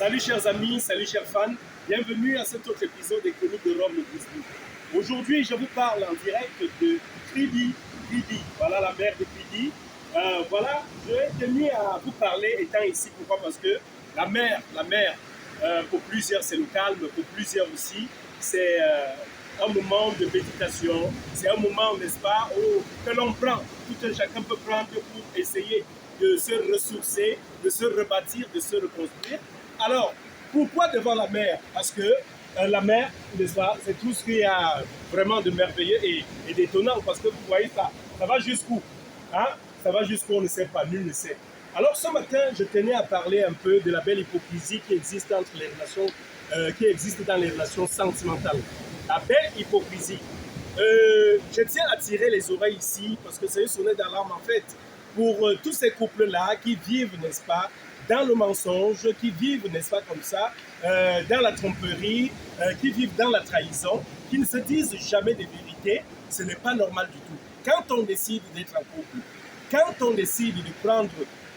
Salut chers amis, salut chers fans, bienvenue à cet autre épisode des Chroniques de Rome le Disney. Aujourd'hui, je vous parle en direct de Kribi, voilà la mère de Kribi. Voilà, je tenu à vous parler étant ici, pourquoi? Parce que la mer, pour plusieurs c'est le calme, pour plusieurs aussi c'est un moment de méditation, c'est un moment, n'est-ce pas, que l'on prend, tout un chacun peut prendre pour essayer de se ressourcer, de se rebâtir, de se reconstruire. Alors, pourquoi devant la mer? Parce que la mer, n'est-ce pas, c'est tout ce qu'il y a vraiment de merveilleux et d'étonnant, parce que vous voyez ça va jusqu'où, hein? Ça va jusqu'où, on ne sait pas, nul ne sait. Alors ce matin, je tenais à parler un peu de la belle hypocrisie qui existe entre les relations, qui existe dans les relations sentimentales. La belle hypocrisie. Je tiens à tirer les oreilles ici parce que c'est une sonnette d'alarme en fait pour tous ces couples-là qui vivent, n'est-ce pas, dans le mensonge, qui vivent, n'est-ce pas, comme ça, dans la tromperie, qui vivent dans la trahison, qui ne se disent jamais des vérités. Ce n'est pas normal du tout. Quand on décide d'être en couple, quand on décide de prendre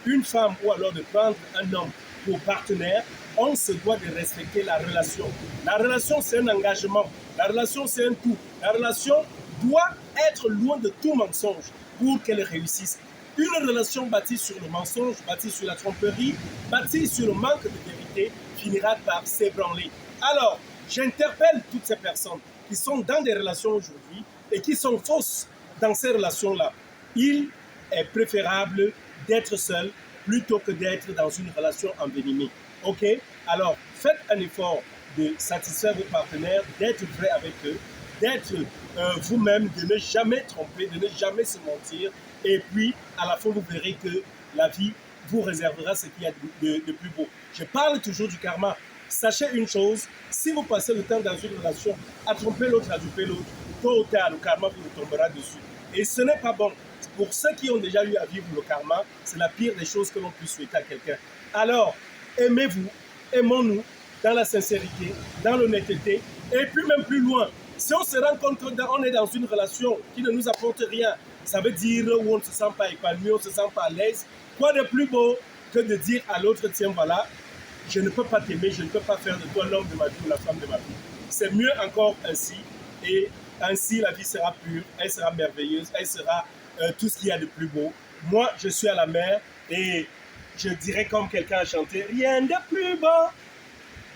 une femme ou alors de prendre un homme pour partenaire, on se doit de respecter la relation. La relation, c'est un engagement. La relation, c'est un tout. La relation doit être loin de tout mensonge pour qu'elle réussisse. Une relation bâtie sur le mensonge, bâtie sur la tromperie, bâtie sur le manque de vérité, finira par s'ébranler. Alors, j'interpelle toutes ces personnes qui sont dans des relations aujourd'hui et qui sont fausses dans ces relations-là. Il est préférable d'être seul plutôt que d'être dans une relation envenimée. Ok? Alors, faites un effort de satisfaire vos partenaires, d'être vrai avec eux, d'être vous-même, de ne jamais tromper, de ne jamais se mentir. Et puis, à la fin, vous verrez que la vie vous réservera ce qu'il y a de plus beau. Je parle toujours du karma. Sachez une chose, si vous passez le temps dans une relation à tromper l'autre, à duper l'autre, tôt ou tard, le karma vous tombera dessus. Et ce n'est pas bon. Pour ceux qui ont déjà eu à vivre le karma, c'est la pire des choses que l'on puisse souhaiter à quelqu'un. Alors, aimez-vous, aimons-nous dans la sincérité, dans l'honnêteté, et puis même plus loin. Si on se rend compte qu'on est dans une relation qui ne nous apporte rien, ça veut dire où on ne se sent pas épanoui, on ne se sent pas à l'aise, quoi de plus beau que de dire à l'autre, tiens voilà, je ne peux pas t'aimer, je ne peux pas faire de toi l'homme de ma vie ou la femme de ma vie. C'est mieux encore ainsi, et ainsi la vie sera pure, elle sera merveilleuse, elle sera tout ce qu'il y a de plus beau. Moi, je suis à la mer et je dirais comme quelqu'un a chanté, rien de plus beau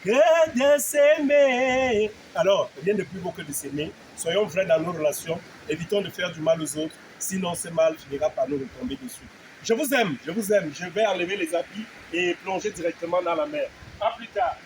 que de s'aimer. Alors, rien de plus beau que de s'aimer. Soyons vrais dans nos relations, évitons de faire du mal aux autres, sinon ce mal finira par nous retomber dessus. Je vous aime, je vais enlever les habits et plonger directement dans la mer. À plus tard.